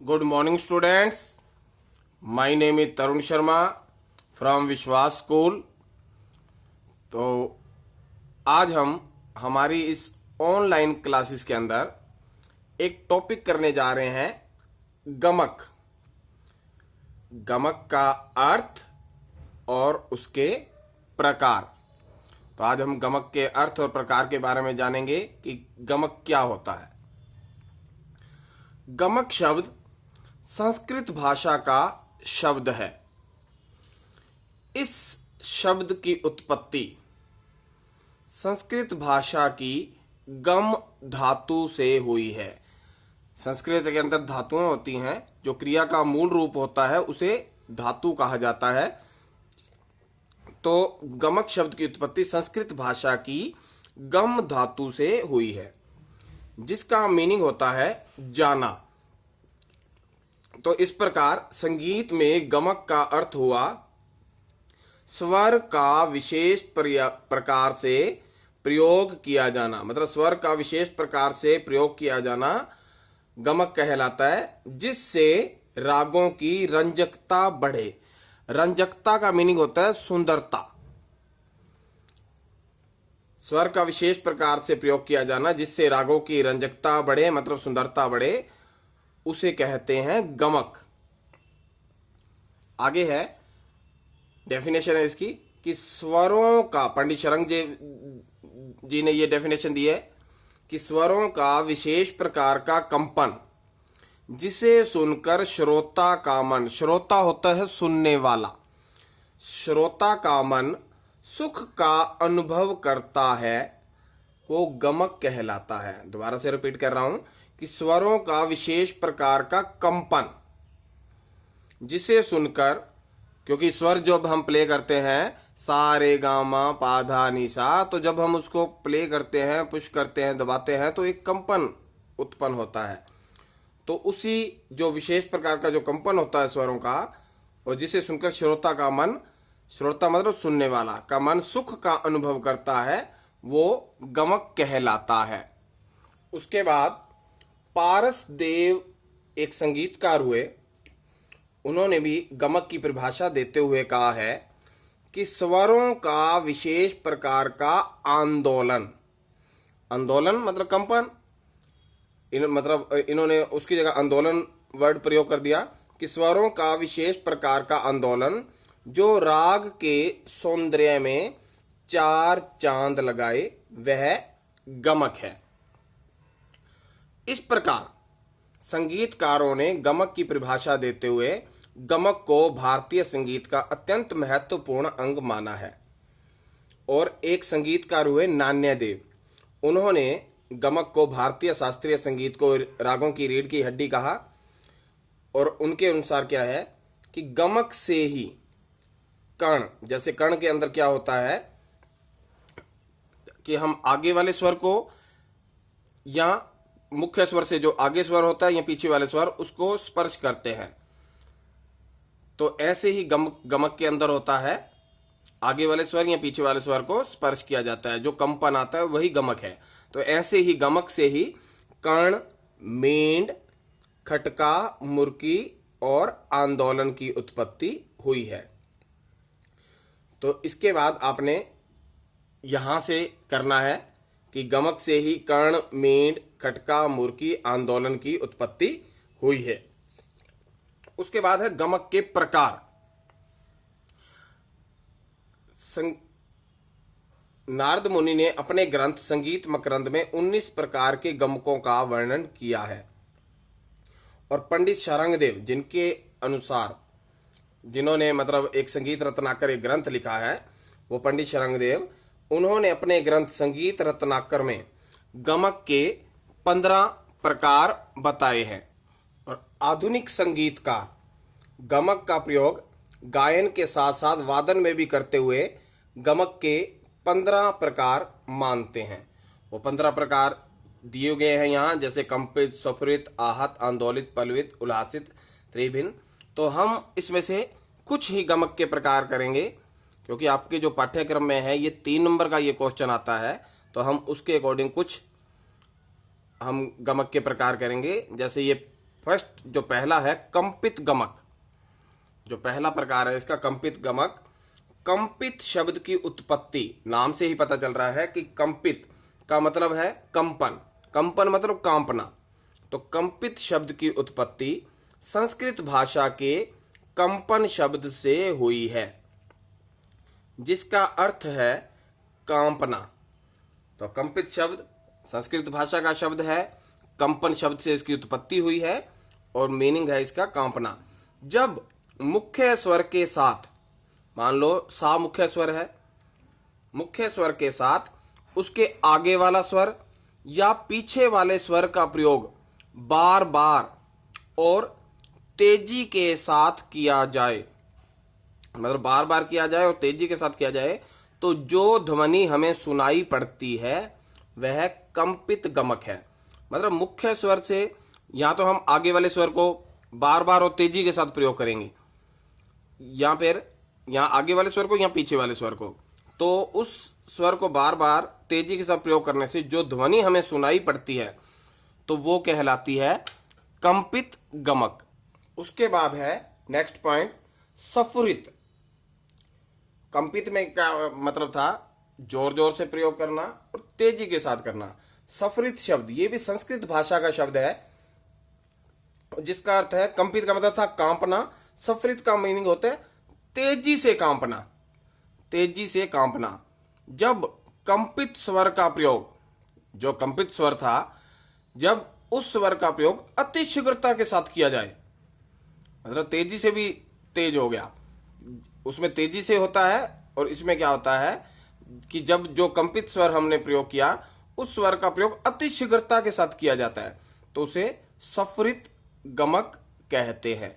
Good morning, students. My name is Tarun Sharma from विश्वास school. तो आज हम हमारी इस ऑनलाइन क्लासेस के अंदर एक टॉपिक करने जा रहे हैं गमक। गमक का अर्थ और उसके प्रकार। तो आज हम गमक के अर्थ और प्रकार के बारे में जानेंगे कि गमक क्या होता है। गमक शब्द संस्कृत भाषा का शब्द है। इस शब्द की उत्पत्ति संस्कृत भाषा की गम धातु से हुई है। संस्कृत के अंदर धातुएं होती हैं, जो क्रिया का मूल रूप होता है उसे धातु कहा जाता है। तो गमक शब्द की उत्पत्ति संस्कृत भाषा की गम धातु से हुई है, जिसका मीनिंग होता है जाना। तो इस प्रकार संगीत में गमक का अर्थ हुआ स्वर का विशेष प्रकार से प्रयोग किया जाना। मतलब स्वर का विशेष प्रकार से प्रयोग किया जाना गमक कहलाता है, जिससे रागों की रंजकता बढ़े। रंजकता का मीनिंग होता है सुंदरता। स्वर का विशेष प्रकार से प्रयोग किया जाना जिससे रागों की रंजकता बढ़े, मतलब सुंदरता बढ़े, उसे कहते हैं गमक। आगे है डेफिनेशन है इसकी कि स्वरों का, पंडित शरंग जी ने ये डेफिनेशन दी है कि स्वरों का विशेष प्रकार का कंपन जिसे सुनकर श्रोता का मन, श्रोता होता है सुनने वाला, श्रोता का मन सुख का अनुभव करता है, वो गमक कहलाता है। दोबारा से रिपीट कर रहा हूं कि स्वरों का विशेष प्रकार का कंपन जिसे सुनकर, क्योंकि स्वर जब हम प्ले करते हैं सा रे गा मा पा धा नी सा, तो जब हम उसको प्ले करते हैं, पुश करते हैं, दबाते हैं तो एक कंपन उत्पन्न होता है। तो उसी जो विशेष प्रकार का जो कंपन होता है स्वरों का, और जिसे सुनकर श्रोता का मन, श्रोता मतलब सुनने वाला का मन सुख का अनुभव करता है, वो गमक कहलाता है। उसके बाद पारस देव एक संगीतकार हुए, उन्होंने भी गमक की परिभाषा देते हुए कहा है कि स्वरों का विशेष प्रकार का आंदोलन। आंदोलन मतलब कंपन, मतलब इन्होंने उसकी जगह आंदोलन वर्ड प्रयोग कर दिया कि स्वरों का विशेष प्रकार का आंदोलन जो राग के सौंदर्य में चार चांद लगाए, वह गमक है। इस प्रकार संगीतकारों ने गमक की परिभाषा देते हुए गमक को भारतीय संगीत का अत्यंत महत्वपूर्ण अंग माना है। और एक संगीतकार हुए नान्यदेव, उन्होंने गमक को भारतीय शास्त्रीय संगीत को रागों की रीढ़ की हड्डी कहा। और उनके अनुसार क्या है कि गमक से ही कर्ण, जैसे कर्ण के अंदर क्या होता है कि हम आगे वाले स्वर को, या मुख्य स्वर से जो आगे स्वर होता है या पीछे वाले स्वर, उसको स्पर्श करते हैं। तो ऐसे ही गमक के अंदर होता है, आगे वाले स्वर या पीछे वाले स्वर को स्पर्श किया जाता है, जो कंपन आता है वही गमक है। तो ऐसे ही गमक से ही कर्ण, मेंढ, खटका, मुर्की और आंदोलन की उत्पत्ति हुई है। तो इसके बाद आपने यहां से करना है कि गमक से ही कर्ण, मेंढ, खटका, मुर्की, आंदोलन की उत्पत्ति हुई है। उसके बाद है गमक के प्रकार। नारद मुनि ने अपने ग्रंथ संगीत मकरंद में 19 प्रकार के गमकों का वर्णन किया है। और पंडित शरंगदेव, जिनके अनुसार, जिन्होंने मतलब एक संगीत रत्नाकर एक ग्रंथ लिखा है, वो पंडित शरंगदेव, उन्होंने अपने ग्रंथ संगीत रत्नाकर में गमक के 15 प्रकार बताए हैं। और आधुनिक संगीतकार गमक का प्रयोग गायन के साथ साथ वादन में भी करते हुए गमक के 15 प्रकार मानते हैं। वो 15 प्रकार दिए गए हैं यहाँ, जैसे कंपित, स्वफुरित, आहत, आंदोलित, पल्लवित, उल्लासित, त्रिभिन्न। तो हम इसमें से कुछ ही गमक के प्रकार करेंगे, क्योंकि आपके जो पाठ्यक्रम में है ये 3 नंबर का ये क्वेश्चन आता है, तो हम उसके अकॉर्डिंग कुछ हम गमक के प्रकार करेंगे। जैसे ये फर्स्ट जो पहला है कंपित गमक, जो पहला प्रकार है इसका कंपित गमक। कंपित शब्द की उत्पत्ति, नाम से ही पता चल रहा है कि कंपित का मतलब है कंपन, कंपन मतलब कांपना। तो कंपित शब्द की उत्पत्ति संस्कृत भाषा के कंपन शब्द से हुई है, जिसका अर्थ है कांपना। तो कंपित शब्द संस्कृत भाषा का शब्द है, कंपन शब्द से इसकी उत्पत्ति हुई है और मीनिंग है इसका कांपना। जब मुख्य स्वर के साथ, मान लो सा मुख्य स्वर है, मुख्य स्वर के साथ उसके आगे वाला स्वर या पीछे वाले स्वर का प्रयोग बार बार और तेजी के साथ किया जाए, मतलब बार बार किया जाए और तेजी के साथ किया जाए, तो जो ध्वनि हमें सुनाई पड़ती है वह कंपित गमक है। मतलब मुख्य स्वर से या तो हम आगे वाले स्वर को बार बार और तेजी के साथ प्रयोग करेंगे, या फिर यहाँ आगे वाले स्वर को या पीछे वाले स्वर को, तो उस स्वर को बार बार तेजी के साथ प्रयोग करने से जो ध्वनि हमें सुनाई पड़ती है तो वो कहलाती है कंपित गमक। उसके बाद है नेक्स्ट पॉइंट सफुरित। कंपित में क्या मतलब था, जोर जोर से प्रयोग करना और तेजी के साथ करना। सफुरित शब्द ये भी संस्कृत भाषा का शब्द है, जिसका अर्थ है, कंपित का मतलब था कांपना, सफुरित का मीनिंग होता है तेजी से कांपना, तेजी से कांपना। जब कंपित स्वर का प्रयोग, जो कंपित स्वर था, जब उस स्वर का प्रयोग अति शीघ्रता के साथ किया जाए, मतलब तेजी से भी तेज हो गया, उसमें तेजी से होता है और इसमें क्या होता है कि जब जो कंपित स्वर हमने प्रयोग किया उस स्वर का प्रयोग अति शीघ्रता के साथ किया जाता है तो उसे सफुरित गमक कहते हैं।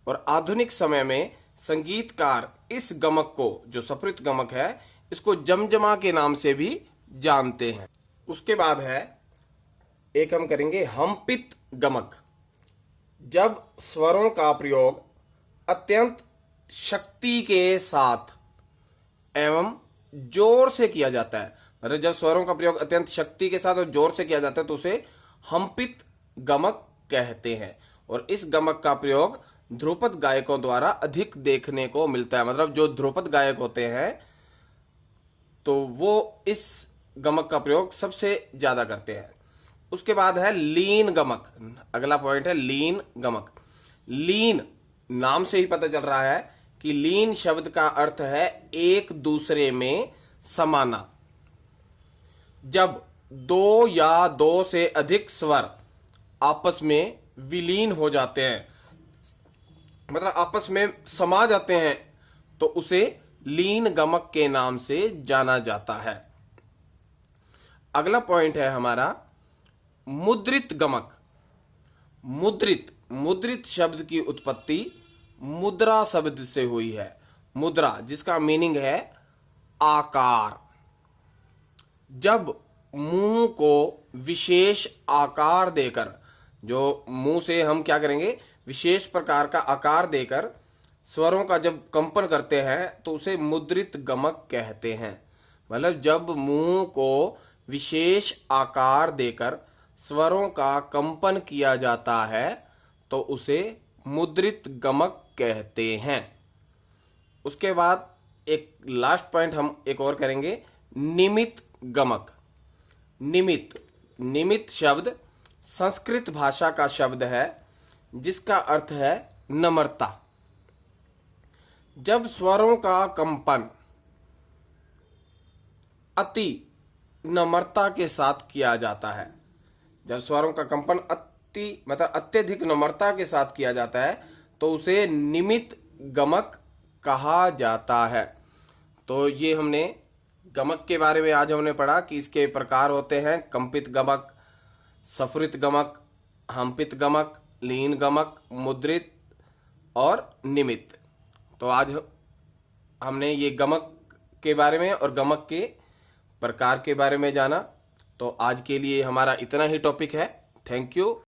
और आधुनिक समय में संगीतकार इस गमक को, जो सफुरित गमक है, इसको जमजमा के नाम से भी जानते हैं। उसके बाद है एक हम करेंगे हम्पित गमक। जब स्वरों का प्रयोग अत्यंत शक्ति के साथ एवं जोर से किया जाता है, मतलब जब स्वरों का प्रयोग अत्यंत शक्ति के साथ और जोर से किया जाता है तो उसे हम्पित गमक कहते हैं। और इस गमक का प्रयोग ध्रुपद गायकों द्वारा अधिक देखने को मिलता है, मतलब जो ध्रुपद गायक होते हैं तो वो इस गमक का प्रयोग सबसे ज्यादा करते हैं। उसके बाद है लीन गमक। अगला पॉइंट है लीन गमक। लीन नाम से ही पता चल रहा है कि लीन शब्द का अर्थ है एक दूसरे में समाना। जब दो या दो से अधिक स्वर आपस में विलीन हो जाते हैं, मतलब आपस में समा जाते हैं, तो उसे लीन गमक के नाम से जाना जाता है। अगला पॉइंट है हमारा मुद्रित गमक। मुद्रित शब्द की उत्पत्ति मुद्रा शब्द से हुई है। मुद्रा जिसका मीनिंग है आकार। जब मुंह को विशेष आकार देकर, जो मुंह से हम क्या करेंगे, विशेष प्रकार का आकार देकर स्वरों का जब कंपन करते हैं तो उसे मुद्रित गमक कहते हैं। मतलब जब मुंह को विशेष आकार देकर स्वरों का कंपन किया जाता है तो उसे मुद्रित गमक कहते हैं। उसके बाद एक लास्ट पॉइंट हम एक और करेंगे, निमित गमक। निमित शब्द संस्कृत भाषा का शब्द है, जिसका अर्थ है नम्रता। जब स्वरों का कंपन अति नम्रता के साथ किया जाता है, जब स्वरों का कंपन मतलब अत्यधिक नम्रता के साथ किया जाता है तो उसे निमित गमक कहा जाता है। तो ये हमने गमक के बारे में आज हमने पढ़ा कि इसके प्रकार होते हैं कंपित गमक, सफुरित गमक, हम्पित गमक, लीन गमक, मुद्रित और निमित। तो आज हमने ये गमक के बारे में और गमक के प्रकार के बारे में जाना। तो आज के लिए हमारा इतना ही टॉपिक है। Thank you.